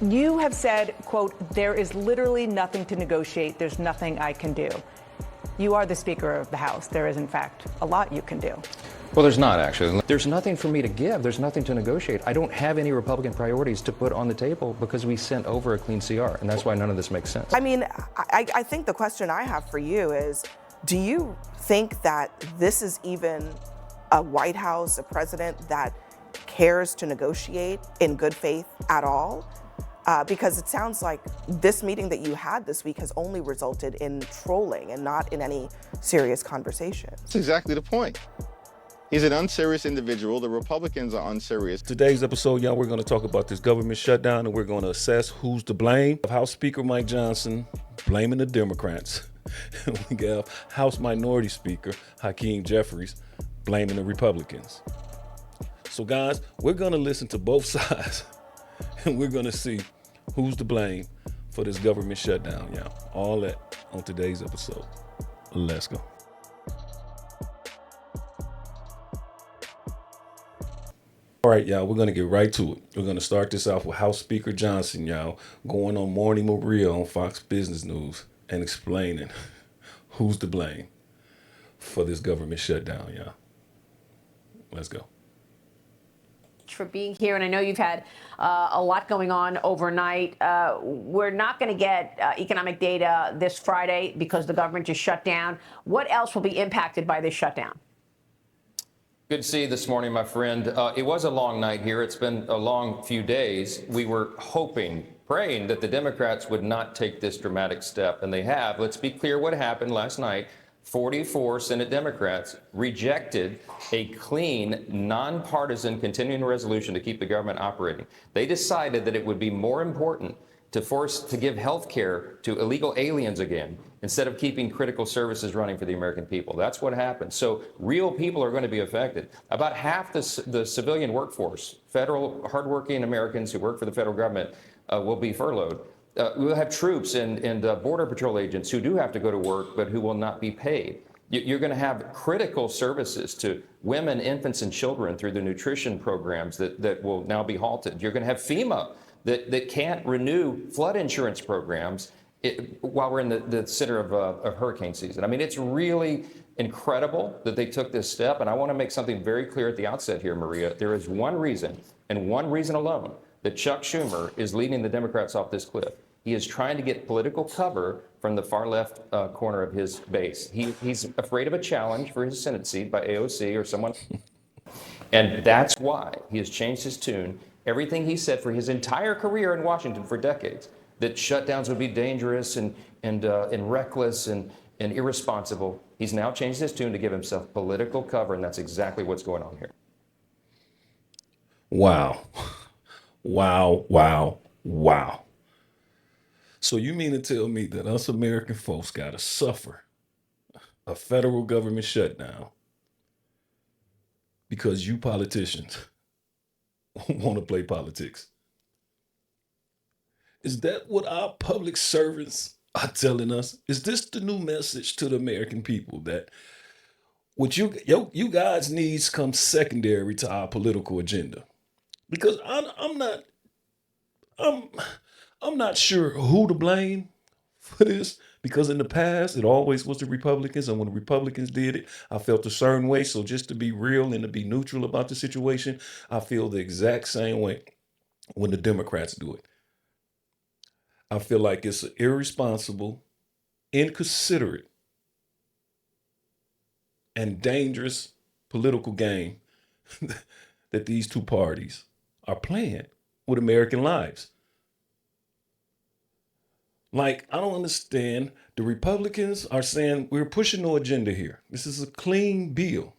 You have said, quote, there is literally nothing to negotiate. There's nothing I can do. You are the Speaker of the House. There is, in fact, a lot you can do. Well, there's not, actually. There's nothing for me to give. There's nothing to negotiate. I don't have any Republican priorities to put on the table because we sent over a clean CR, and that's why none of this makes sense. I mean, I think the question I have for you is, do you think that this is even a White House, a president that cares to negotiate in good faith at all? Because it sounds like this meeting that you had this week has only resulted in trolling and not in any serious conversation. That's exactly the point. He's an unserious individual. The Republicans are unserious. Today's episode, y'all, we're going to talk about this government shutdown, and we're going to assess who's to blame. House Speaker Mike Johnson blaming the Democrats. We got House Minority Speaker Hakeem Jeffries blaming the Republicans. So guys, we're going to listen to both sides, and we're going to see who's to blame for this government shutdown, y'all. All that on today's episode. Let's go. All right, y'all, we're going to get right to it. We're going to start this off with House Speaker Johnson, y'all, going on Morning Maria on Fox Business News and explaining who's to blame for this government shutdown, y'all. Let's go. For being here, and I know you've had a lot going on overnight. We're not going to get economic data this Friday because the government just shut down. What else will be impacted by this shutdown? Good to see you this morning, my friend. It was a long night here. It's been a long few days. We were hoping, praying that the Democrats would not take this dramatic step, and they have. Let's be clear what happened last night. 44 Senate Democrats rejected a clean, nonpartisan continuing resolution to keep the government operating. They decided that it would be more important to give health care to illegal aliens again instead of keeping critical services running for the American people. That's what happened. So real people are going to be affected. About half the civilian workforce, federal hardworking Americans who work for the federal government, will be furloughed. We'll have troops and Border Patrol agents who do have to go to work, but who will not be paid. You're going to have critical services to women, infants, and children through the nutrition programs that will now be halted. You're going to have FEMA that can't renew flood insurance programs while we're in the center of hurricane season. I mean, it's really incredible that they took this step. And I want to make something very clear at the outset here, Maria. There is one reason, and one reason alone, that Chuck Schumer is leading the Democrats off this cliff. He is trying to get political cover from the far left corner of his base. He's afraid of a challenge for his Senate seat by AOC or someone. And that's why he has changed his tune. Everything he said for his entire career in Washington for decades, that shutdowns would be dangerous and reckless and irresponsible. He's now changed his tune to give himself political cover, and that's exactly what's going on here. Wow. Wow, wow, wow. So you mean to tell me that us American folks got to suffer a federal government shutdown because you politicians want to play politics? Is that what our public servants are telling us? Is this the new message to the American people, that what you guys' needs come secondary to our political agenda? Because I'm not sure who to blame for this, because in the past it always was the Republicans, and when the Republicans did it, I felt a certain way. So just to be real and to be neutral about the situation, I feel the exact same way when the Democrats do it. I feel like it's an irresponsible, inconsiderate, and dangerous political game that these two parties are playing with American lives. Like, I don't understand. The Republicans are saying we're pushing no agenda here. This is a clean bill.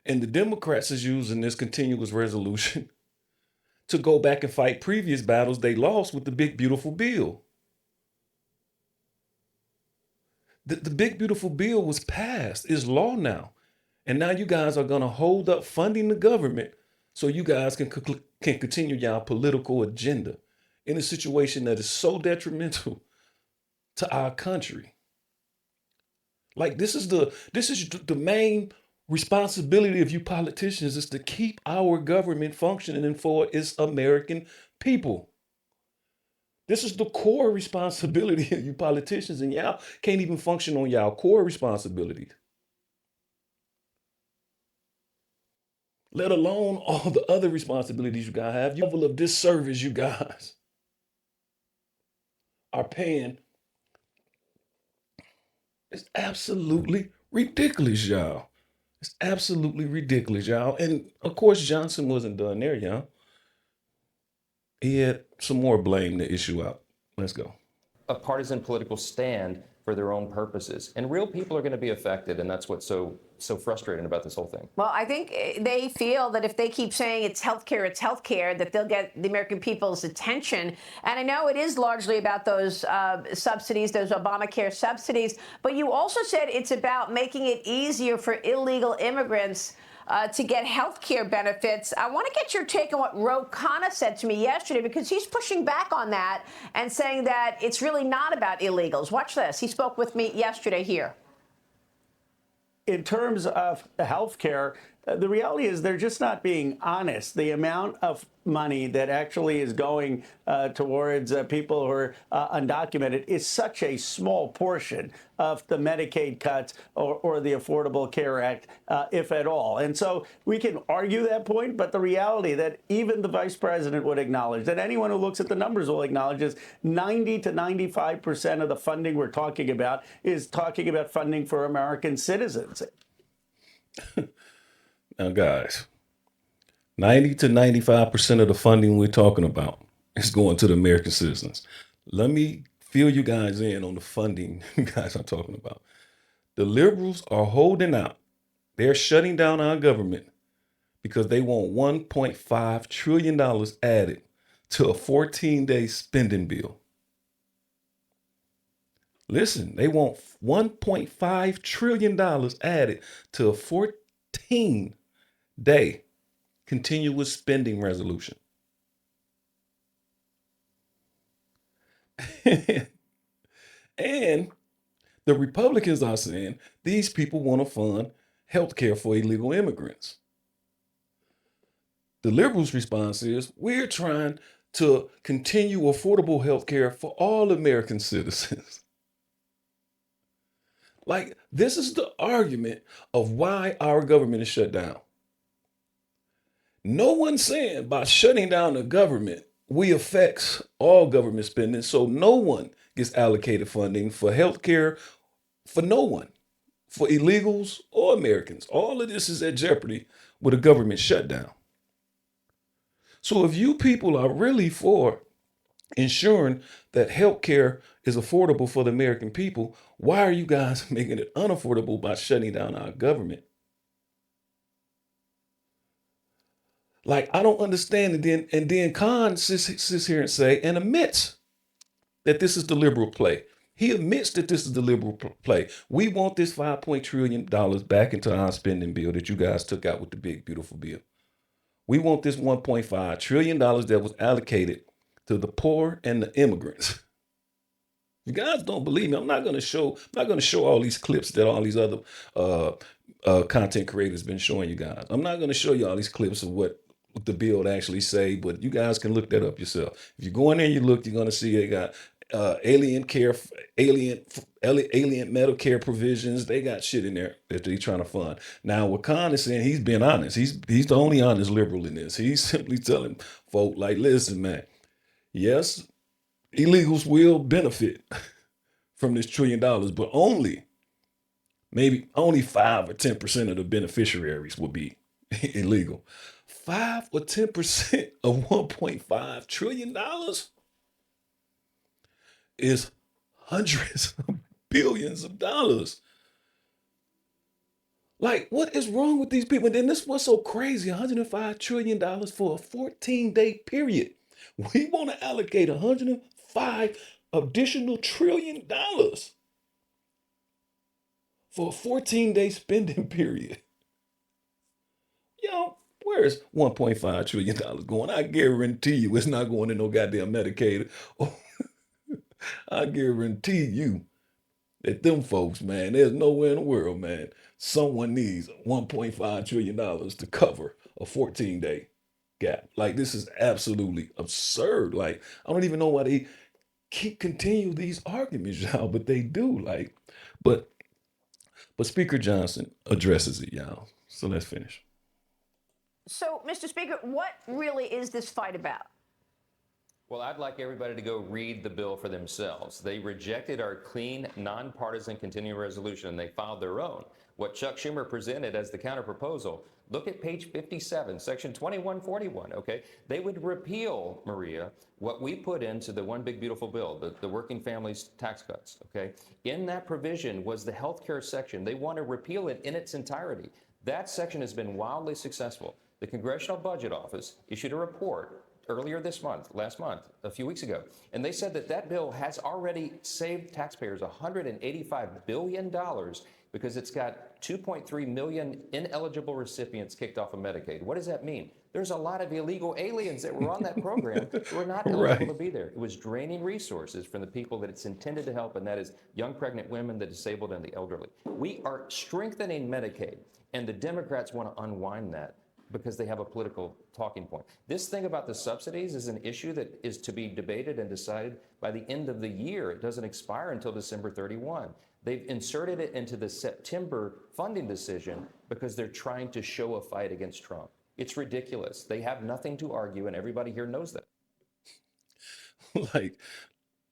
And the Democrats is using this continuous resolution to go back and fight previous battles they lost with the big, beautiful bill. The big, beautiful bill was passed. It's law now. And now you guys are going to hold up funding the government so you guys can continue your political agenda in a situation that is so detrimental to our country. Like, this is the main responsibility of you politicians, is to keep our government functioning and for its American people. This is the core responsibility of you politicians, and y'all can't even function on y'all core responsibilities, let alone all the other responsibilities you guys have. The level of disservice you guys are paying is absolutely ridiculous, y'all. It's absolutely ridiculous, y'all. And of course, Johnson wasn't done there, y'all. He had some more blame to issue out. Let's go. A partisan political stand for their own purposes. And real people are going to be affected, and that's what's so frustrating about this whole thing. Well, I think they feel that if they keep saying it's healthcare, that they'll get the American people's attention. And I know it is largely about those subsidies, those Obamacare subsidies, but you also said it's about making it easier for illegal immigrants to get health care benefits. I want to get your take on what Ro Khanna said to me yesterday, because he's pushing back on that and saying that it's really not about illegals. Watch this. He spoke with me yesterday here. In terms of health care, the reality is they're just not being honest. The amount of money that actually is going towards people who are undocumented is such a small portion of the Medicaid cuts or the Affordable Care Act, if at all. And so we can argue that point, but the reality that even the vice president would acknowledge, that anyone who looks at the numbers will acknowledge, is 90 to 95% of the funding we're talking about is talking about funding for American citizens. Now, guys, 90 to 95% of the funding we're talking about is going to the American citizens. Let me fill you guys in on the funding you guys are talking about. The liberals are holding out. They're shutting down our government because they want $1.5 trillion added to a 14-day spending bill. Listen, they want $1.5 trillion added to a 14-day continuous spending resolution. And the Republicans are saying these people want to fund health care for illegal immigrants. The liberals' response is, we're trying to continue affordable health care for all American citizens. Like, this is the argument of why our government is shut down. No one's saying by shutting down the government, we affect all government spending, so no one gets allocated funding for healthcare for no one, for illegals or Americans. All of this is at jeopardy with a government shutdown. So if you people are really for ensuring that healthcare is affordable for the American people, why are you guys making it unaffordable by shutting down our government? Like, I don't understand. And then Khan sits here and say and admits that this is the liberal play. He admits that this is the liberal play. We want this $5 trillion back into our spending bill that you guys took out with the big, beautiful bill. We want this $1.5 trillion that was allocated to the poor and the immigrants. You guys don't believe me. I'm not going to show all these clips that all these other content creators been showing you guys. I'm not going to show you all these clips of what the bill actually say, but you guys can look that up yourself. If you go in there and you look, you're going to see they got alien Medicare provisions. They got shit in there that they're trying to fund. Now, what Khan is saying, he's been honest. He's the only honest liberal in this. He's simply telling folk, like, listen, man, yes, illegals will benefit from this $1 trillion, but maybe only 5 or 10% of the beneficiaries will be illegal. 5 or 10% of $1.5 trillion is hundreds of billions of dollars. Like, what is wrong with these people? And then this was so crazy, $105 trillion for a 14-day period. We want to allocate $105 additional trillion for a 14-day spending period. Yo, where's $1.5 trillion going? I guarantee you it's not going to no goddamn Medicaid. I guarantee you that them folks, man, there's nowhere in the world, man, someone needs $1.5 trillion to cover a 14-day gap. Like, this is absolutely absurd. Like, I don't even know why they continue these arguments, y'all, but they do. Like, but Speaker Johnson addresses it, y'all. So let's finish. So, Mr. Speaker, what really is this fight about? Well, I'd like everybody to go read the bill for themselves. They rejected our clean, nonpartisan continuing resolution, and they filed their own. What Chuck Schumer presented as the counterproposal, look at page 57, section 2141, okay? They would repeal, Maria, what we put into the one big beautiful bill, the working families tax cuts, okay? In that provision was the health care section. They want to repeal it in its entirety. That section has been wildly successful. The Congressional Budget Office issued a report earlier this month, last month, a few weeks ago, and they said that that bill has already saved taxpayers $185 billion because it's got 2.3 million ineligible recipients kicked off of Medicaid. What does that mean? There's a lot of illegal aliens that were on that program who are not eligible to be there. It was draining resources from the people that it's intended to help, and that is young pregnant women, the disabled, and the elderly. We are strengthening Medicaid, and the Democrats want to unwind that because they have a political talking point. This thing about the subsidies is an issue that is to be debated and decided by the end of the year. It doesn't expire until December 31. They've inserted it into the September funding decision because they're trying to show a fight against Trump. It's ridiculous. They have nothing to argue, and everybody here knows that.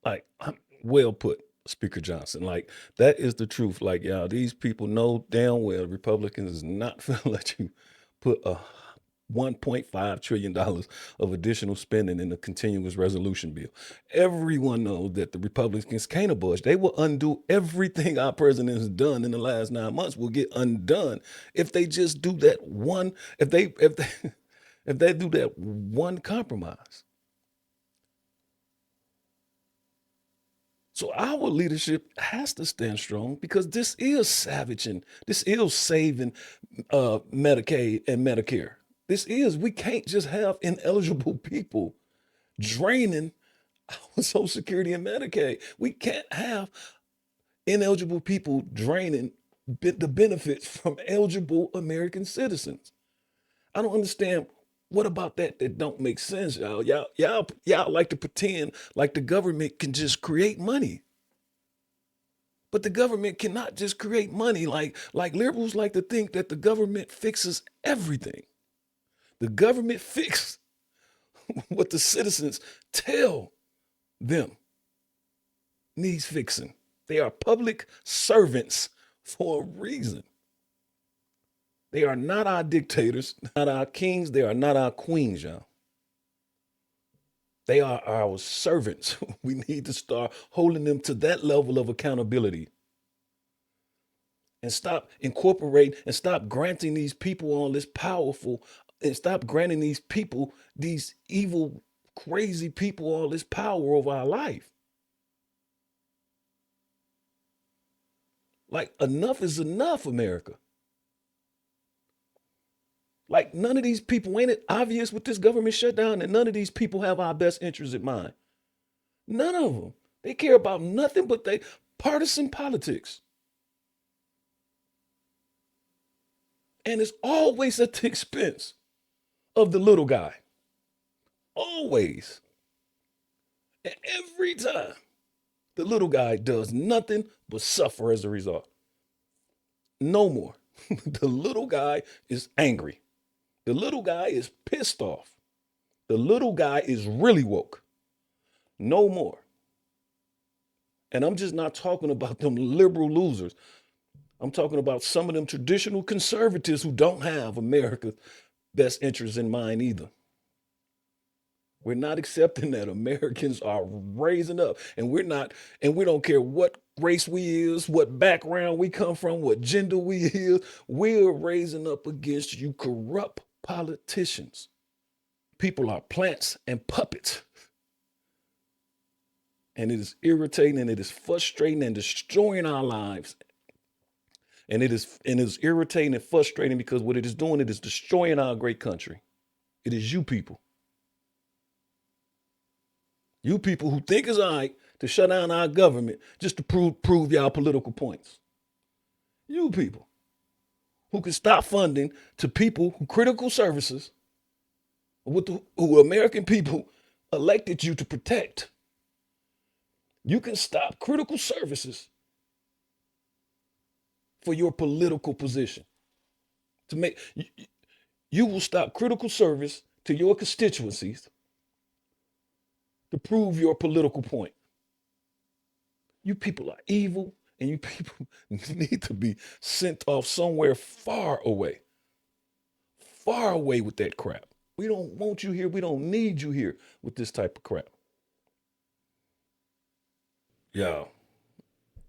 like, well put, Speaker Johnson. Like, that is the truth. Like, y'all, these people know damn well Republicans is not gonna let you put a $1.5 trillion of additional spending in the continuous resolution bill. Everyone knows that the Republicans can't budge. They will undo everything our president has done in the last 9 months will get undone if they just do that one, if they do that one compromise. So our leadership has to stand strong because this is savaging. This is saving Medicaid and Medicare. We can't just have ineligible people draining our Social Security and Medicaid. We can't have ineligible people draining the benefits from eligible American citizens. I don't understand. What about that don't make sense, y'all? Y'all like to pretend like the government can just create money. But the government cannot just create money. Like liberals like to think that the government fixes everything. The government fixes what the citizens tell them needs fixing. They are public servants for a reason. They are not our dictators, not our kings. They are not our queens, y'all. They are our servants. We need to start holding them to that level of accountability and stop incorporating and stop granting these people all this powerful and stop granting these people, these evil, crazy people, all this power over our life. Like, enough is enough, America. Like, none of these people, ain't it obvious with this government shutdown that none of these people have our best interests in mind? None of them. They care about nothing but they partisan politics. And it's always at the expense of the little guy. Always. And every time, the little guy does nothing but suffer as a result. No more. The little guy is angry. The little guy is pissed off. The little guy is really woke. No more. And I'm just not talking about them liberal losers. I'm talking about some of them traditional conservatives who don't have America's best interests in mind either. We're not accepting that Americans are raising up, and we don't care what race we is, what background we come from, what gender we is, we're raising up against you corrupt politicians. People are plants and puppets. And it is irritating and it is frustrating and destroying our lives. And it is irritating and frustrating because what it is doing, it is destroying our great country. It is you people. You people who think it's all right to shut down our government just to prove y'all political points. You people who can stop funding to people who critical services who American people elected you to protect. You can stop critical services for your political position. To make you will stop critical service to your constituencies to prove your political point. You people are evil, and you people need to be sent off somewhere far away with that crap. We don't want you here. We don't need you here with this type of crap. Yeah,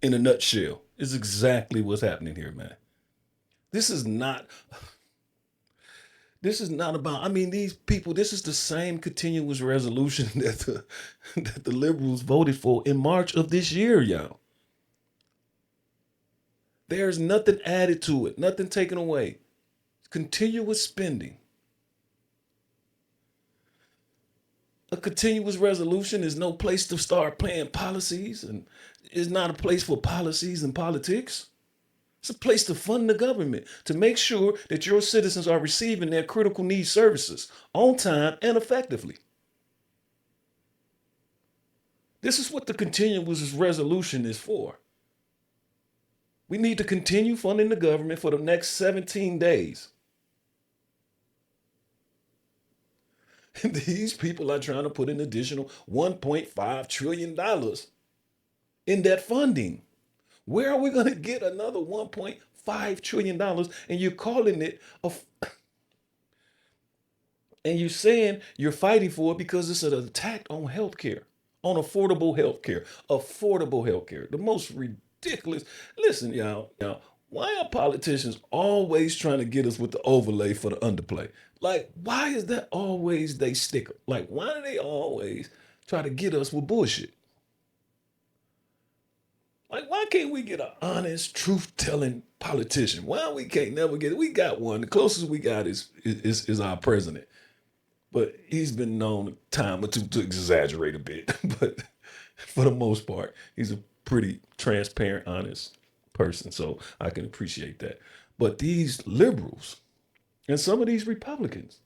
in a nutshell, is exactly what's happening here, man. This is not. This is not about. I mean, these people. This is the same continuous resolution that the liberals voted for in March of this year, y'all. There's nothing added to it, nothing taken away. Continuous spending. A continuous resolution is no place to start playing policies, and is not a place for policies and politics. It's a place to fund the government, to make sure that your citizens are receiving their critical needs services on time and effectively. This is what the continuous resolution is for. We need to continue funding the government for the next 17 days. And these people are trying to put an additional $1.5 trillion in that funding. Where are we going to get another $1.5 trillion? And you're calling it and you're saying you're fighting for it because it's an attack on healthcare, on affordable healthcare, the most ridiculous. Listen, y'all, why are politicians always trying to get us with the overlay for the underplay? Like, why is that always they sticker? Like, why do they always try to get us with bullshit? Like, why can't we get an honest, truth-telling politician? Why we can't never get it? We got one. The closest we got is our president. But he's been known a time or two to exaggerate a bit. But for the most part, he's a pretty transparent, honest person. So I can appreciate that. But these liberals and some of these Republicans,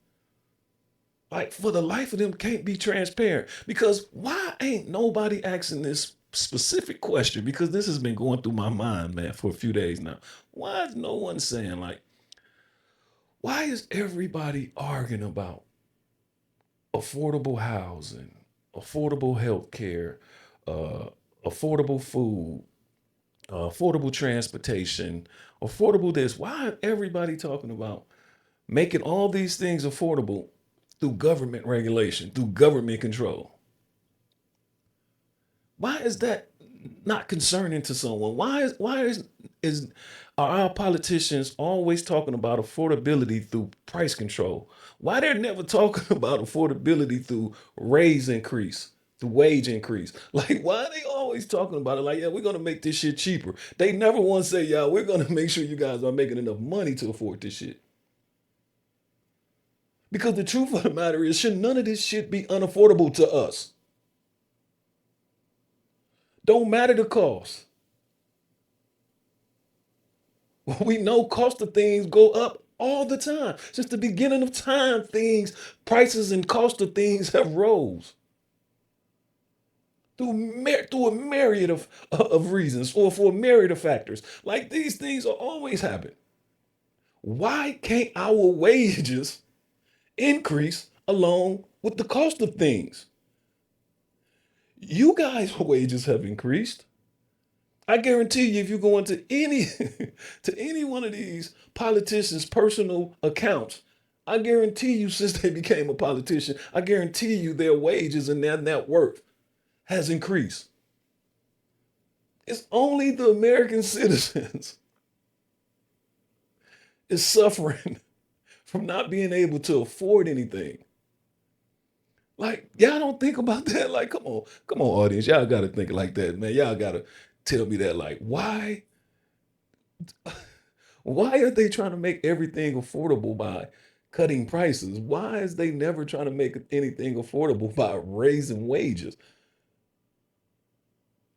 like, for the life of them, can't be transparent. Because why ain't nobody asking this specific question? Because this has been going through my mind, man, for a few days now. Why is no one saying, like, why is everybody arguing about affordable housing, affordable health care, affordable food, affordable transportation, affordable this? Why is everybody talking about making all these things affordable through government regulation, through government control? Why is that not concerning to someone? Why are our politicians always talking about affordability through price control? Why they're never talking about affordability through wage increase? Like, why are they always talking about it? Like, yeah, we're gonna make this shit cheaper. They never once say, yeah, we're gonna make sure you guys are making enough money to afford this shit. Because the truth of the matter is, should none of this shit be unaffordable to us? Don't matter the cost. We know cost of things go up all the time. Since the beginning of time, prices and cost of things have rose. Through a myriad of reasons, or for a myriad of factors. Like, these things will always happen. Why can't our wages increase along with the cost of things? You guys' wages have increased. I guarantee you, if you go into any one of these politicians' personal accounts, I guarantee you, since they became a politician, I guarantee you their wages and their net worth has increased. It's only the American citizens is suffering from not being able to afford anything. Like, y'all don't think about that? Like, come on, audience. Y'all got to think like that, man. Y'all got to tell me that. Like, why are they trying to make everything affordable by cutting prices? Why is they never trying to make anything affordable by raising wages?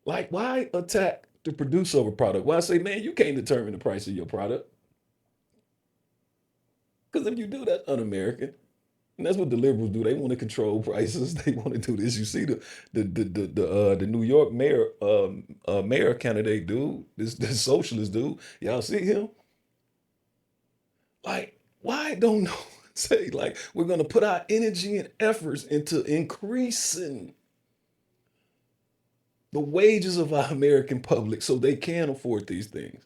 Like, why attack the producer of a product? Why say, man, you can't determine the price of your product? Because if you do, that's un-American. And that's what the liberals do. They want to control prices. They want to do this. You see the New York mayor candidate dude, this socialist dude. Y'all see him? Like, why don't no one say like we're gonna put our energy and efforts into increasing the wages of our American public so they can afford these things?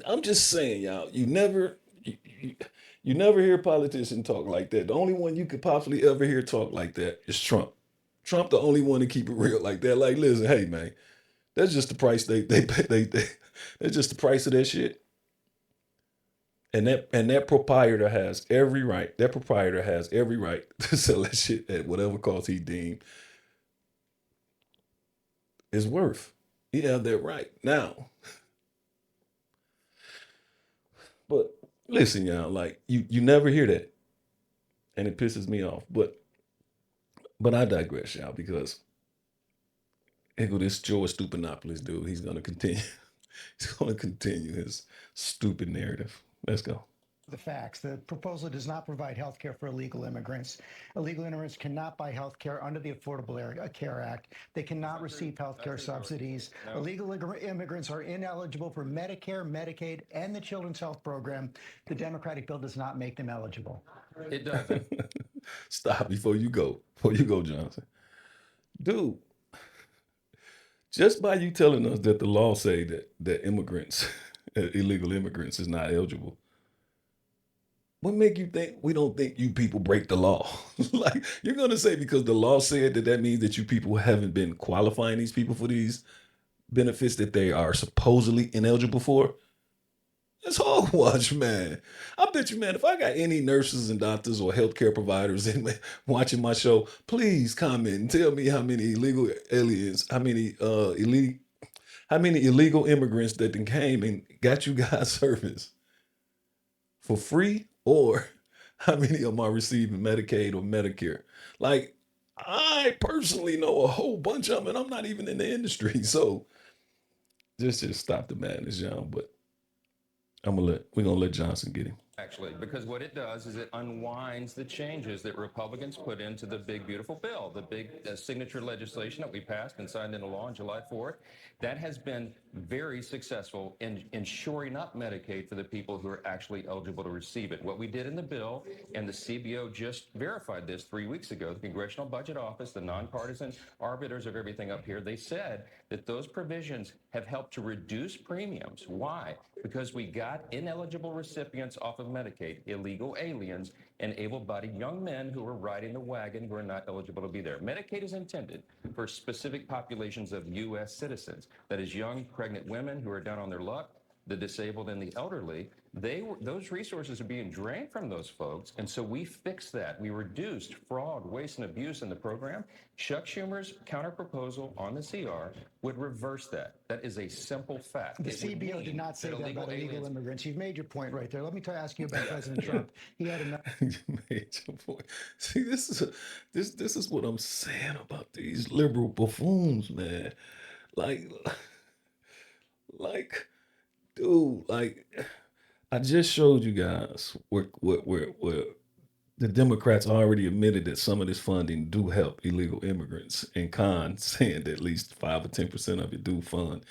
I'm just saying, y'all. You never hear politicians talk like that. The only one you could possibly ever hear talk like that is Trump. Trump, the only one to keep it real like that. Like, listen, hey man, that's just the price they pay. That's just the price of that shit. And that proprietor has every right. That proprietor has every right to sell that shit at whatever cost he deemed is worth. He have that right now. But listen, y'all, like you never hear that, and it pisses me off. But I digress, y'all, because here go this George Stupinopoulos dude. He's gonna continue. He's gonna continue his stupid narrative. Let's go. The facts. The proposal does not provide health care for illegal immigrants. Illegal immigrants cannot buy health care under the Affordable Care Act. They cannot receive health care subsidies. No. Illegal immigrants are ineligible for Medicare, Medicaid, and the Children's Health Program. The Democratic bill does not make them eligible. It doesn't. Stop before you go. Before you go, Johnson. Dude, just by you telling us that the law say that immigrants, illegal immigrants is not eligible, what make you think we don't think you people break the law? Like, you're going to say because the law said that means that you people haven't been qualifying these people for these benefits that they are supposedly ineligible for? It's hogwash, man. I bet you, man, if I got any nurses and doctors or healthcare providers watching my show, please comment and tell me how many illegal aliens, how many illegal immigrants that then came and got you guys service for free, or how many of them are receiving Medicaid or Medicare. Like, I personally know a whole bunch of them, and I'm not even in the industry. So just stop the madness, John. But we're gonna let Johnson get him. Actually, because what it does is it unwinds the changes that Republicans put into the big, beautiful bill, the big signature legislation that we passed and signed into law on July 4th. That has been very successful in shoring up Medicaid for the people who are actually eligible to receive it. What we did in the bill, and the CBO just verified this 3 weeks ago, the Congressional Budget Office, the nonpartisan arbiters of everything up here, they said that those provisions have helped to reduce premiums. Why? Because we got ineligible recipients off of Medicaid, illegal aliens, and able-bodied young men who are riding the wagon who are not eligible to be there. Medicaid is intended for specific populations of U.S. citizens. That is young, pregnant women who are down on their luck, the disabled and the elderly. Those resources are being drained from those folks, and so we fixed that. We reduced fraud, waste, and abuse in the program. Chuck Schumer's counterproposal on the CR would reverse that. That is a simple fact. The CBO did not say that about illegal immigrants. You've made your point right there. Let me ask you about President Trump. He had enough. You made your point. See, this is what I'm saying about these liberal buffoons, man. Like, dude, like, I just showed you guys where the Democrats already admitted that some of this funding do help illegal immigrants, and Khan saying that at least 5 or 10% of it do fund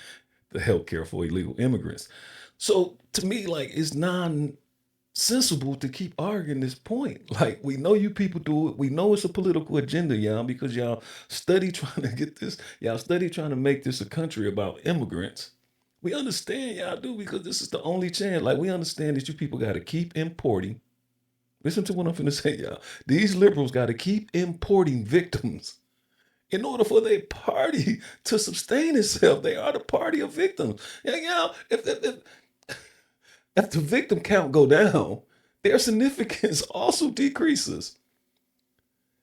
the health care for illegal immigrants. So to me, like, it's nonsensical to keep arguing this point. Like, we know you people do it. We know it's a political agenda, y'all, because y'all study trying to make this a country about immigrants. We understand y'all do, because this is the only chance. Like, we understand that you people got to keep importing. Listen to what I'm finna say, y'all. These liberals got to keep importing victims in order for their party to sustain itself. They are the party of victims. Yeah, if the victim count go down, their significance also decreases.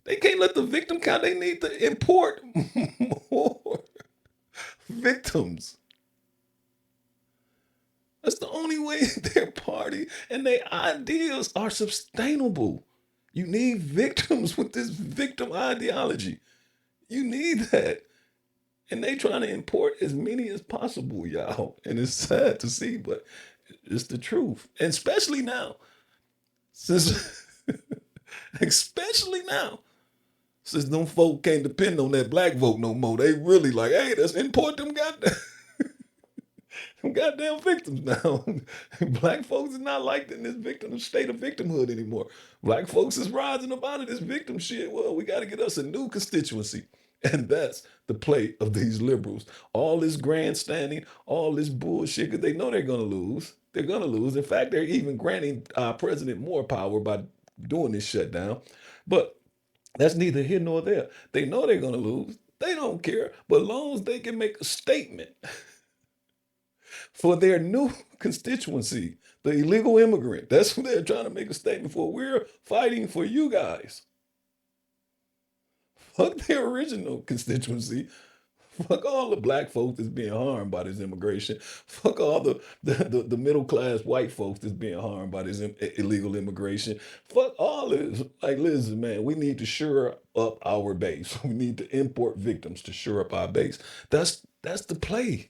They can't let the victim count. They need to import more victims. That's the only way their party and their ideas are sustainable. You need victims with this victim ideology. You need that. And they trying to import as many as possible, y'all. And it's sad to see, but it's the truth. And especially now, Since, especially now, since them folk can't depend on that black vote no more. They really like, hey, let's import them goddamn victims now. Black folks is not like in this victim state of victimhood anymore. Black folks is rising up out of this victim shit. Well, we got to get us a new constituency. And that's the play of these liberals. All this grandstanding, all this bullshit, because they know they're going to lose. They're going to lose. In fact, they're even granting our president more power by doing this shutdown. But that's neither here nor there. They know they're going to lose. They don't care. But as long as they can make a statement for their new constituency, the illegal immigrant. That's what they're trying to make a statement for. We're fighting for you guys. Fuck their original constituency. Fuck all the black folks that's being harmed by this immigration. Fuck all the middle class white folks that's being harmed by this illegal immigration. Fuck all this. Like, listen, man, we need to shore up our base. We need to import victims to shore up our base. That's the play.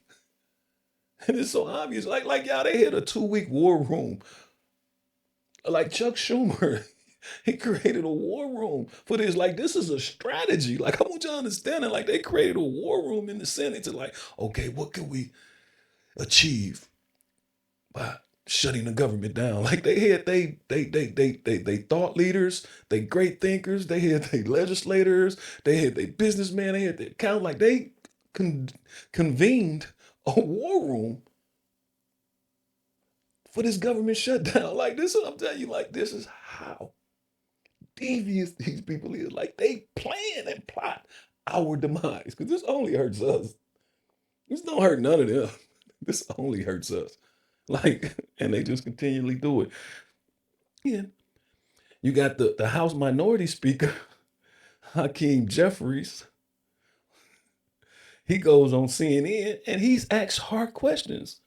And it's so obvious. Like y'all, they had a 2-week war room. Like Chuck Schumer, he created a war room for this. Like, this is a strategy. Like, I want y'all to understand it. Like, they created a war room in the Senate to like, okay, what can we achieve by shutting the government down? Like, they had they thought leaders, they great thinkers, they had their legislators, they had their businessmen, they had their account. Like, they convened a war room for this government shutdown. Like, this is what I'm telling you. Like, this is how devious these people is. Like, they plan and plot our demise, because this only hurts us. This don't hurt none of them. This only hurts us. Like, and they just continually do it. Yeah. You got the House Minority Speaker, Hakeem Jeffries. He goes on CNN and he's asked hard questions.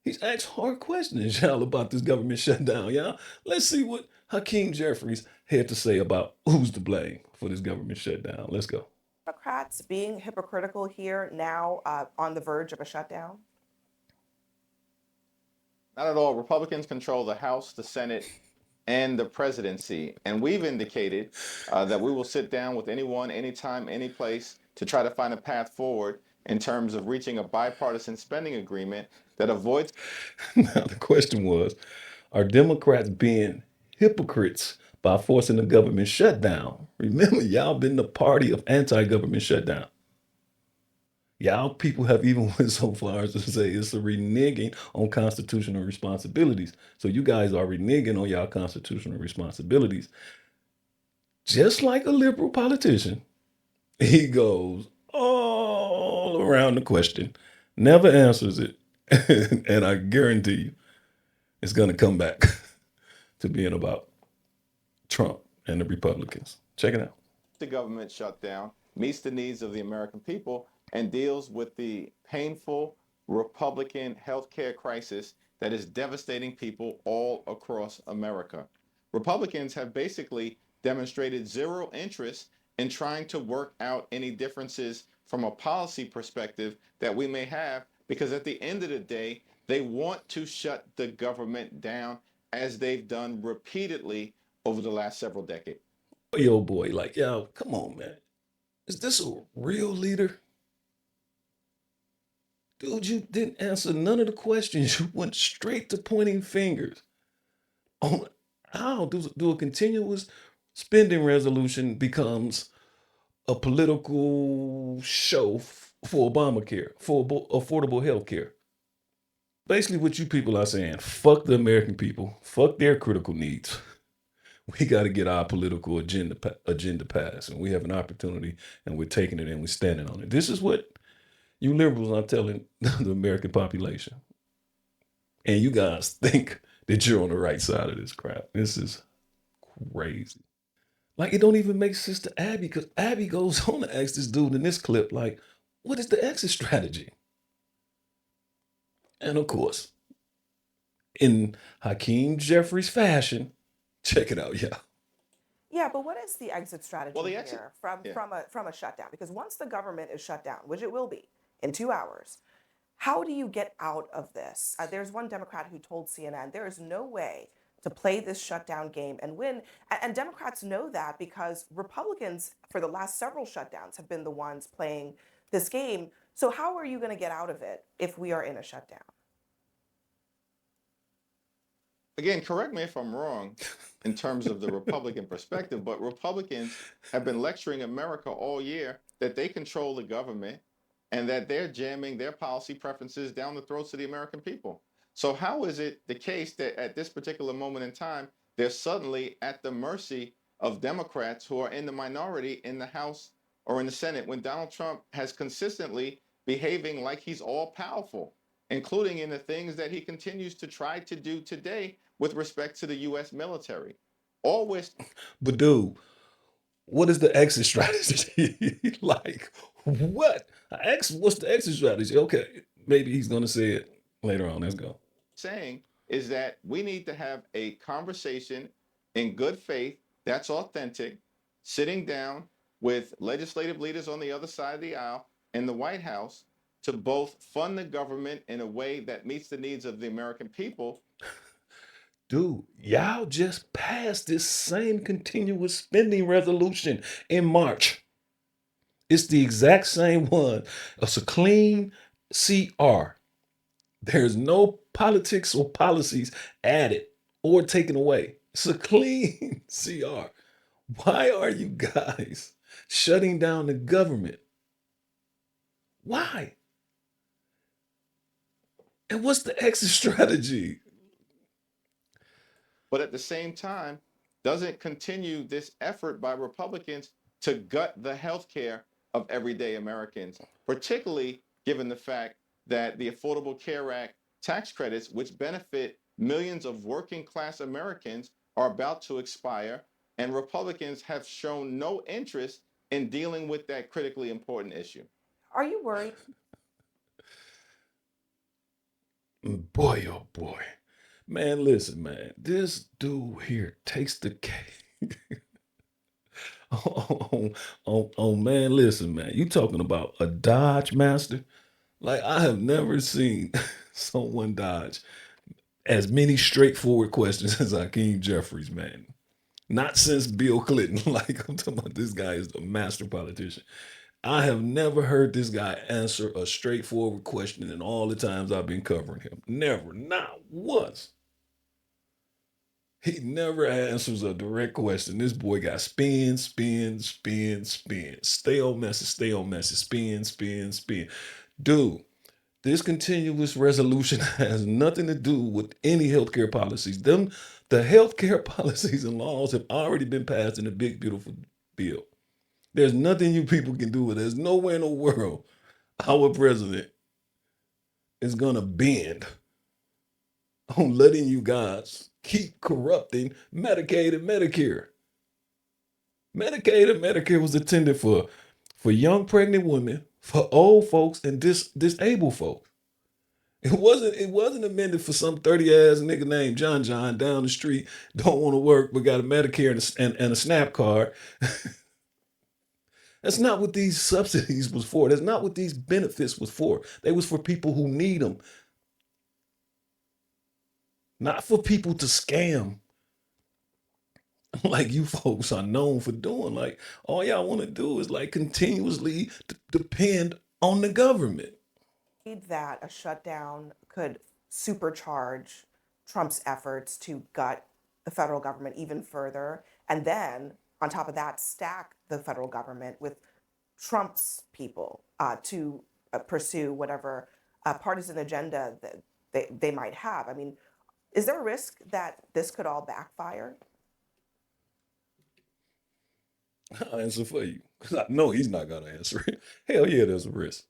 He's asked hard questions, y'all, about this government shutdown, y'all. Let's see what Hakeem Jeffries had to say about who's to blame for this government shutdown. Let's go. Democrats being hypocritical here now on the verge of a shutdown? Not at all. Republicans control the House, the Senate, and the presidency. And we've indicated that we will sit down with anyone, anytime, any place to try to find a path forward in terms of reaching a bipartisan spending agreement that avoids. Now, the question was, are Democrats being hypocrites by forcing the government shutdown? Remember, y'all been the party of anti-government shutdown. Y'all people have even went so far as to say it's a reneging on constitutional responsibilities. So you guys are reneging on y'all constitutional responsibilities. Just like a liberal politician, he goes all around the question, never answers it. And I guarantee you, it's going to come back to being about Trump and the Republicans. Check it out. The government shutdown meets the needs of the American people and deals with the painful Republican healthcare crisis that is devastating people all across America. Republicans have basically demonstrated zero interest in trying to work out any differences from a policy perspective that we may have, because at the end of the day, they want to shut the government down, as they've done repeatedly over the last several decades. Yo, boy, like, yo, come on, man. Is this a real leader? Dude, you didn't answer none of the questions. You went straight to pointing fingers on how do a continuous spending resolution becomes a political show for Obamacare, for affordable health care. Basically, what you people are saying, fuck the American people, fuck their critical needs. We got to get our political agenda passed, and we have an opportunity, and we're taking it and we're standing on it. This is what you liberals are telling the American population. And you guys think that you're on the right side of this crap. This is crazy. Like, it don't even make sense to Abby, because Abby goes on to ask this dude in this clip, like, what is the exit strategy? And of course, in Hakeem Jeffries fashion, check it out, y'all. Yeah, but what is the exit strategy Well, the exit- here yeah. from a shutdown? Because once the government is shut down, which it will be in 2 hours, how do you get out of this? There's one Democrat who told CNN there is no way to play this shutdown game and win. And Democrats know that because Republicans, for the last several shutdowns, have been the ones playing this game. So, how are you going to get out of it if we are in a shutdown? Again, correct me if I'm wrong in terms of the Republican perspective, but Republicans have been lecturing America all year that they control the government and that they're jamming their policy preferences down the throats of the American people. So how is it the case that at this particular moment in time, they're suddenly at the mercy of Democrats who are in the minority in the House or in the Senate when Donald Trump has consistently behaving like he's all powerful, including in the things that he continues to try to do today with respect to the U.S. military? Always. But dude, what is the exit strategy? Like, what? What's the exit strategy? Okay, maybe he's gonna say it later on. Let's go. Saying is that we need to have a conversation in good faith that's authentic, sitting down with legislative leaders on the other side of the aisle in the White House to both fund the government in a way that meets the needs of the American people. Dude, y'all just passed this same continuous spending resolution in March. It's the exact same one. It's a clean CR. There's no politics or policies added or taken away. It's a clean CR. Why are you guys shutting down the government? Why? And what's the exit strategy? But at the same time, doesn't continue this effort by Republicans to gut the health care of everyday Americans, particularly given the fact that the Affordable Care Act tax credits, which benefit millions of working class Americans, are about to expire, and Republicans have shown no interest in dealing with that critically important issue. Are you worried? Boy, oh boy. Man, listen, man. This dude here takes the cake. Man, listen, man. You talking about a Dodge master? Like, I have never seen someone dodge as many straightforward questions as Hakeem Jeffries, man. Not since Bill Clinton. Like, I'm talking about this guy is a master politician. I have never heard this guy answer a straightforward question in all the times I've been covering him. Never, not once. He never answers a direct question. This boy got spin, spin, spin, spin. Stay on message, stay on message, spin, spin, spin. Dude, this continuous resolution has nothing to do with any healthcare policies. The healthcare policies and laws have already been passed in a big, beautiful bill. There's nothing you people can do with it. There's nowhere in the world our president is gonna bend on letting you guys keep corrupting Medicaid and Medicare. Medicaid and Medicare was intended for young pregnant women, for old folks, and disabled folks. It wasn't amended for some 30-ass nigga named John down the street, don't want to work, but got a Medicare and a SNAP card. That's not what these subsidies was for. That's not what these benefits was for. They was for people who need them. Not for people to scam like you folks are known for doing. Like, all y'all want to do is like continuously depend on the government. That a shutdown could supercharge Trump's efforts to gut the federal government even further, and then on top of that, stack the federal government with Trump's people to pursue whatever partisan agenda that they might have. I mean, is there a risk that this could all backfire? I'll answer for you, because I know he's not going to answer it. Hell yeah, there's a risk.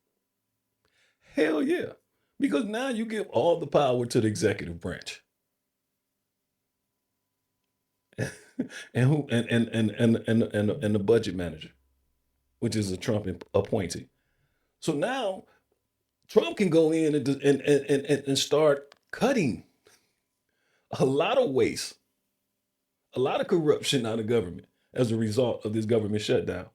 Hell yeah. Because now you give all the power to the executive branch. and the budget manager, which is a Trump appointee. So now Trump can go in and start cutting a lot of waste, a lot of corruption out of government as a result of this government shutdown.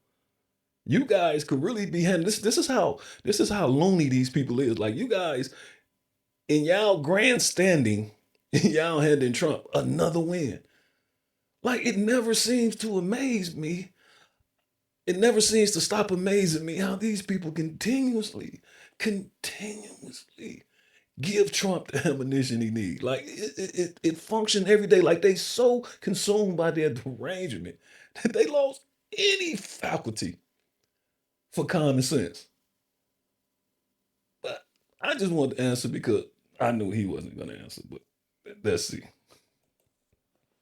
You guys could really be handling this. This is how loony these people is. Like, you guys in y'all grandstanding Y'all handing Trump another win. Like, it never seems to amaze me. It never seems to stop amazing me how these people continuously give Trump the ammunition he needs. Like, it functioned every day. Like, they so consumed by their derangement that they lost any faculty for common sense. But I just wanted to answer because I knew he wasn't going to answer. But let's see.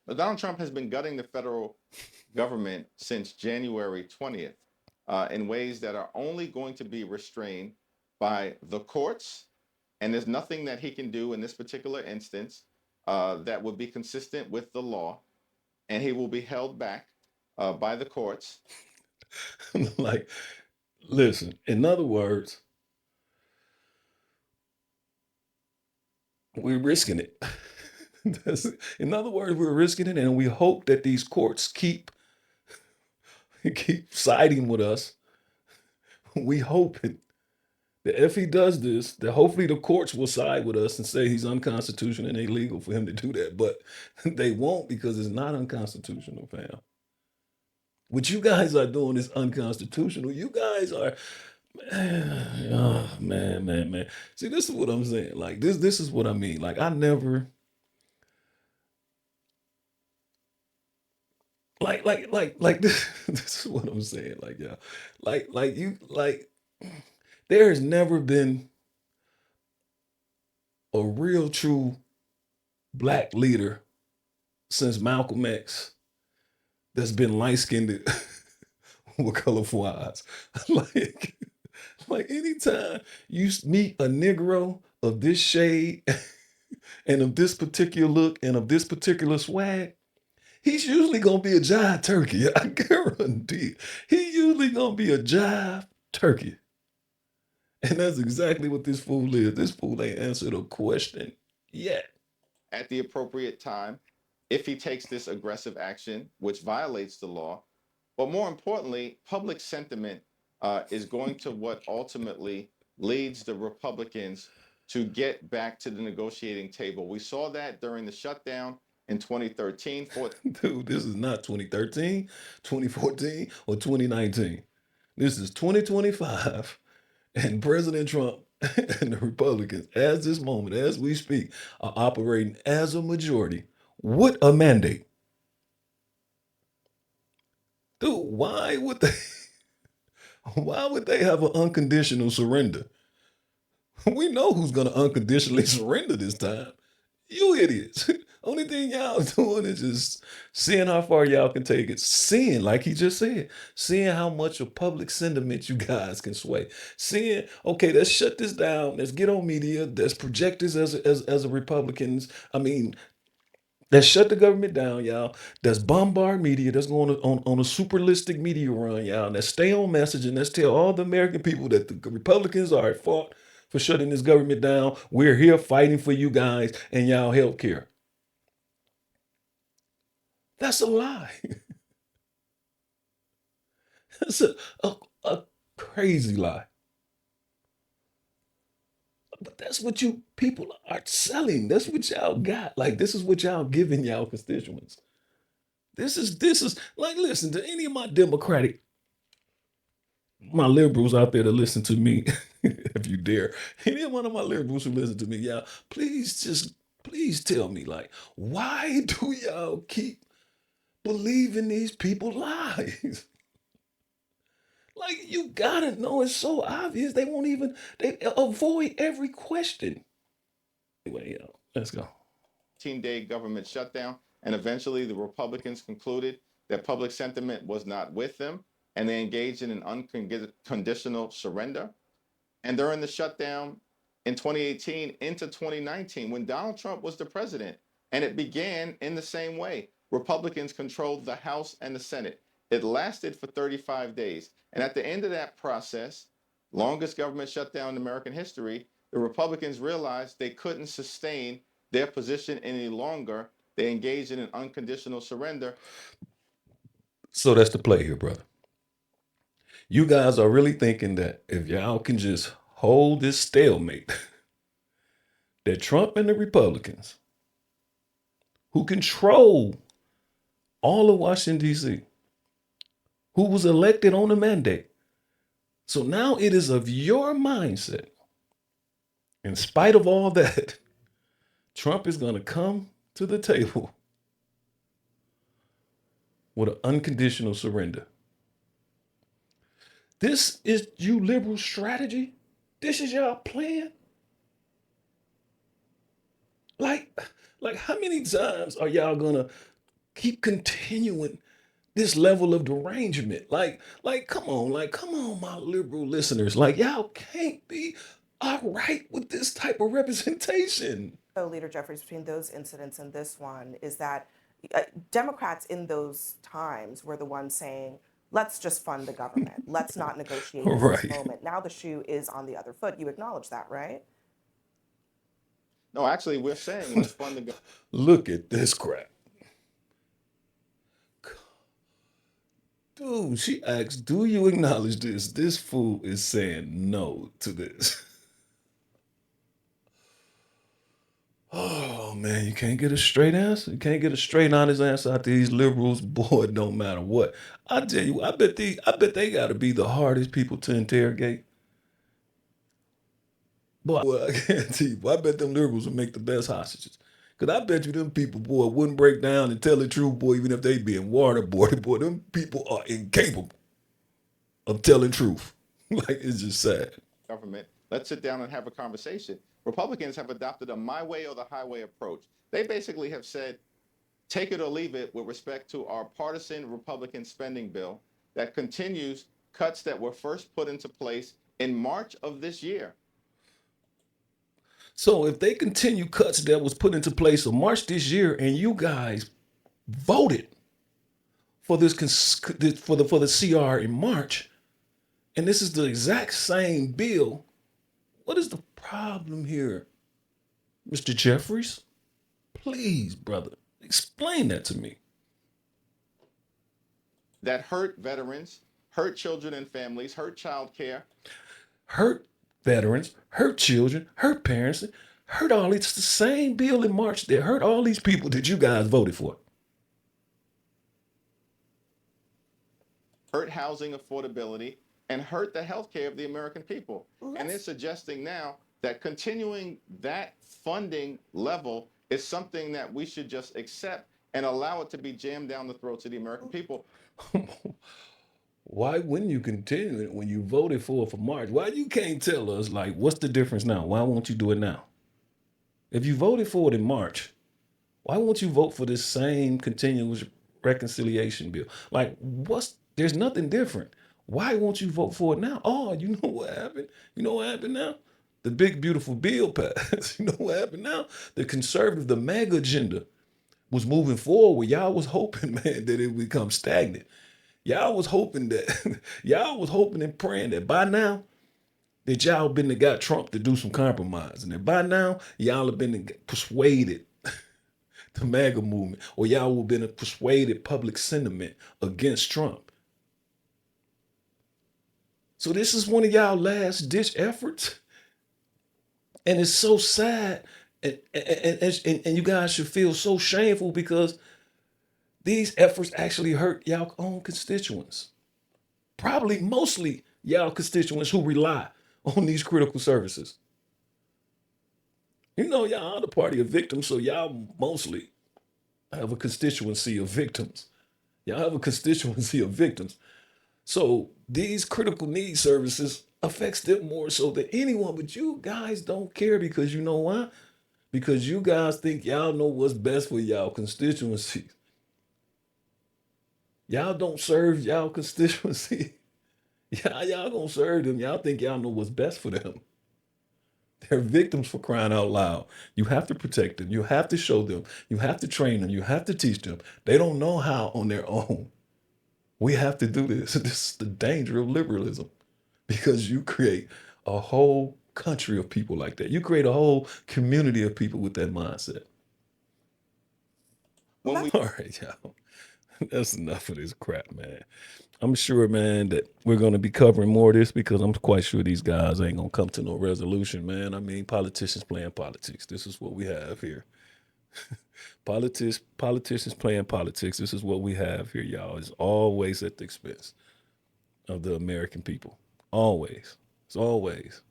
Now, Donald Trump has been gutting the federal government since January 20th in ways that are only going to be restrained by the courts. And there's nothing that he can do in this particular instance that would be consistent with the law. And he will be held back by the courts. Like, listen, in other words, we're risking it. In other words, we're risking it, and we hope that these courts keep siding with us. We hoping that if he does this, that hopefully the courts will side with us and say he's unconstitutional and illegal for him to do that. But they won't, because it's not unconstitutional, fam. What you guys are doing is unconstitutional. You guys are, oh, man. See, this is what I'm saying. Like, this is what I mean. Like, I never, like this. This is what I'm saying. Like, yeah, there has never been a real, true black leader since Malcolm X that's been light skinned with colorful eyes. like, like anytime you meet a Negro of this shade and of this particular look and of this particular swag, he's usually gonna be a jive turkey. I guarantee. He usually gonna be a jive turkey. And that's exactly what this fool is. This fool ain't answered a question yet. At the appropriate time, if he takes this aggressive action, which violates the law. But more importantly, public sentiment is going to what ultimately leads the Republicans to get back to the negotiating table. We saw that during the shutdown in 2013. Dude, this is not 2013, 2014, or 2019. This is 2025. And President Trump and the Republicans, as this moment, as we speak, are operating as a majority with a mandate. Dude, why would they have an unconditional surrender? We know who's gonna unconditionally surrender this time. You idiots. Only thing y'all doing is just seeing how far y'all can take it. Seeing, like he just said, seeing how much of public sentiment you guys can sway. Seeing, okay, let's shut this down. Let's get on media. Let's project this as a Republicans. I mean, let's shut the government down, y'all. Let's bombard media. Let's go on a superlistic media run, y'all. Let's stay on message and let's tell all the American people that the Republicans are at fault for shutting this government down. We're here fighting for you guys and y'all health care. That's a lie. That's a crazy lie. But that's what you people are selling. That's what y'all got. Like, this is what y'all giving y'all constituents. This is like, listen to any of my liberals out there to listen to me, if you dare. Any one of my liberals who listen to me, y'all, please tell me, like, why do y'all keep believing these people lies? Like, you gotta know, it's so obvious. They avoid every question. Anyway, let's go. 15-day government shutdown. And eventually the Republicans concluded that public sentiment was not with them, and they engaged in an unconditional surrender. And during the shutdown in 2018 into 2019, when Donald Trump was the president, and it began in the same way. Republicans controlled the House and the Senate. It lasted for 35 days. And at the end of that process, longest government shutdown in American history, the Republicans realized they couldn't sustain their position any longer. They engaged in an unconditional surrender. So that's the play here, brother. You guys are really thinking that if y'all can just hold this stalemate, that Trump and the Republicans who control all of Washington, D.C., who was elected on a mandate. So now it is of your mindset. In spite of all that, Trump is going to come to the table with an unconditional surrender. This is you liberal strategy? This is y'all plan? Like how many times are y'all gonna keep continuing this level of derangement? Come on, my liberal listeners. Like, y'all can't be all right with this type of representation. So, Leader Jeffries, between those incidents and this one, is that Democrats in those times were the ones saying, let's just fund the government. Let's not negotiate in Right. this moment. Now the shoe is on the other foot. You acknowledge that, right? No, actually, we're saying let's fund the government. Look at this crap. Dude, she asked, do you acknowledge this? This fool is saying no to this. Oh man, you can't get a straight answer. You can't get a straight honest answer out of these liberals. Boy, it don't matter what. I tell you, I bet they gotta be the hardest people to interrogate. Boy, I guarantee you, boy, I bet them liberals would make the best hostages. Cause I bet you them people, boy, wouldn't break down and tell the truth, boy, even if they being waterboarded. Boy, them people are incapable of telling truth. Like, it's just sad. Government. Let's sit down and have a conversation. Republicans have adopted a my way or the highway approach. They basically have said, take it or leave it with respect to our partisan Republican spending bill that continues cuts that were first put into place in March of this year. So if they continue cuts that was put into place in March this year, and you guys voted for this for the CR in March, and this is the exact same bill, what is the problem here, Mr. Jeffries? Please, brother, explain that to me. That hurt veterans, hurt children and families, hurt child care. Hurt veterans, hurt children, hurt parents, hurt all. It's the same bill in March that hurt all these people that you guys voted for. Hurt housing affordability, and hurt the health care of the American people. And they're suggesting now that continuing that funding level is something that we should just accept and allow it to be jammed down the throats of the American people. Why wouldn't you continue it when you voted for March? Why you can't tell us, like, what's the difference now? Why won't you do it now? If you voted for it in March, why won't you vote for this same continuous reconciliation bill? Like, there's nothing different. Why won't you vote for it now? Oh, you know what happened? You know what happened now? The big, beautiful bill passed. You know what happened now? The conservative, the MAGA agenda was moving forward. Y'all was hoping, man, that it would become stagnant. Y'all was hoping and praying that by now, that y'all been to got Trump to do some compromise. And that by now, y'all have been persuaded the MAGA movement, or y'all have been persuaded public sentiment against Trump. So this is one of y'all last ditch efforts. And it's so sad. And you guys should feel so shameful because these efforts actually hurt y'all own constituents. Probably mostly y'all constituents who rely on these critical services. You know, y'all are the party of victims, so y'all mostly have a constituency of victims. Y'all have a constituency of victims. So these critical needs services affects them more so than anyone, but you guys don't care because you know why? Because you guys think y'all know what's best for y'all constituencies. Y'all don't serve y'all constituency. Y'all gonna serve them. Y'all think y'all know what's best for them. They're victims, for crying out loud. You have to protect them. You have to show them. You have to train them. You have to teach them. They don't know how on their own. We have to do this. This is the danger of liberalism because you create a whole country of people like that. You create a whole community of people with that mindset. All right, y'all. That's enough of this crap, man. I'm sure, man, that we're going to be covering more of this because I'm quite sure these guys ain't going to come to no resolution, man. I mean, politicians playing politics. This is what we have here. Politicians playing politics. This is what we have here, y'all. It's always at the expense of the American people. Always. It's always.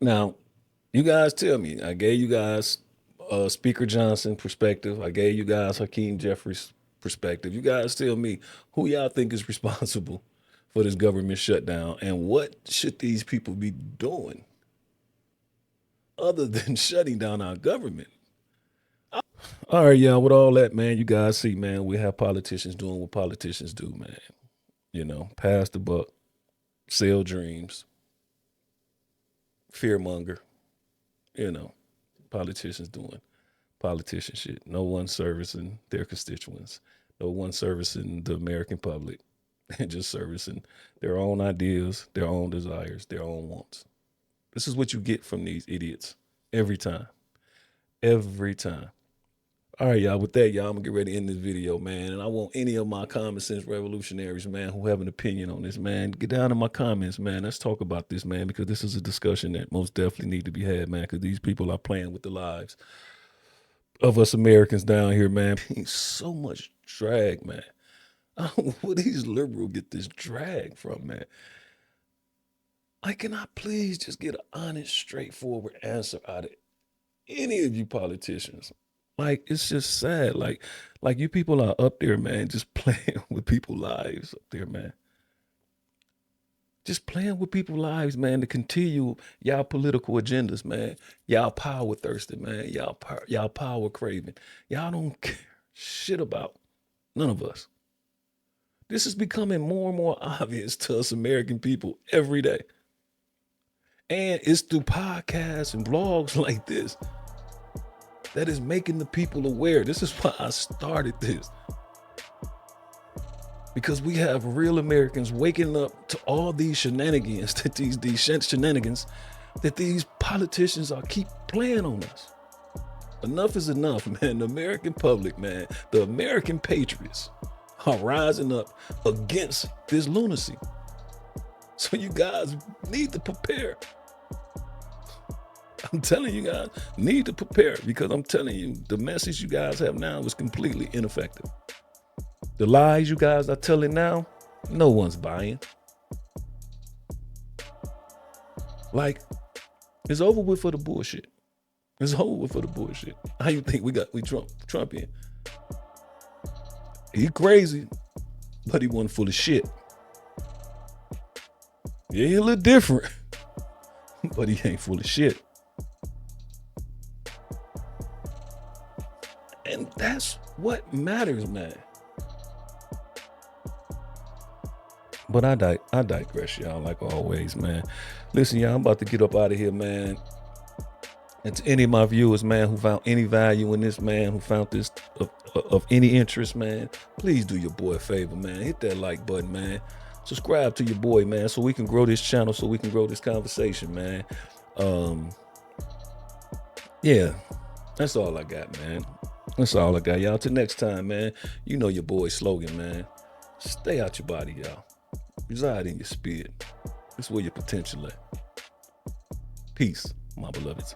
Now, you guys tell me. I gave you guys Speaker Johnson perspective. I gave you guys Hakeem Jeffries perspective. You guys tell me who y'all think is responsible for this government shutdown and what should these people be doing other than shutting down our government? All right, y'all, with all that, man, you guys see, man, we have politicians doing what politicians do, man. You know, pass the buck, sell dreams, fearmonger, you know, politicians doing politician shit. No one servicing their constituents. No one servicing the American public. And just servicing their own ideas, their own desires, their own wants. This is what you get from these idiots every time. Every time. All right, y'all. With that, y'all, I'm going to get ready to end this video, man. And I want any of my common sense revolutionaries, man, who have an opinion on this, man, get down in my comments, man. Let's talk about this, man, because this is a discussion that most definitely need to be had, man, because these people are playing with the lives of us Americans down here, man. So much drag, man. I don't know where these liberals get this drag from, man. Like, can I please just get an honest, straightforward answer out of any of you politicians? Like, it's just sad. Like you people are up there, man, just playing with people's lives up there, man. Just playing with people's lives, man, to continue y'all political agendas, man. Y'all power thirsty, man. Y'all power craving. Y'all don't care shit about none of us. This is becoming more and more obvious to us American people every day. And it's through podcasts and blogs like this that is making the people aware. This is why I started this. Because we have real Americans waking up to all these shenanigans, that these shenanigans that these politicians are keep playing on us. Enough is enough, man. The American public, man, the American patriots are rising up against this lunacy. So you guys need to prepare. I'm telling you guys, need to prepare, because I'm telling you, the message you guys have now is completely ineffective. The lies you guys are telling now, no one's buying. Like, it's over with for the bullshit. It's over with for the bullshit. How you think we Trump in? He crazy, but he wasn't full of shit. Yeah, he a little different, but he ain't full of shit. And that's what matters, man. But I digress, y'all, like always, man. Listen, y'all, I'm about to get up out of here, man. And to any of my viewers, man, who found any value in this, man, who found this of any interest, man, please do your boy a favor, man. Hit that like button, man. Subscribe to your boy, man, so we can grow this channel, so we can grow this conversation, man. Yeah, that's all I got, man. That's all I got, y'all. Till next time, man. You know your boy's slogan, man. Stay out your body, y'all. Reside in your spirit. That's where your potential at. Peace, my beloveds.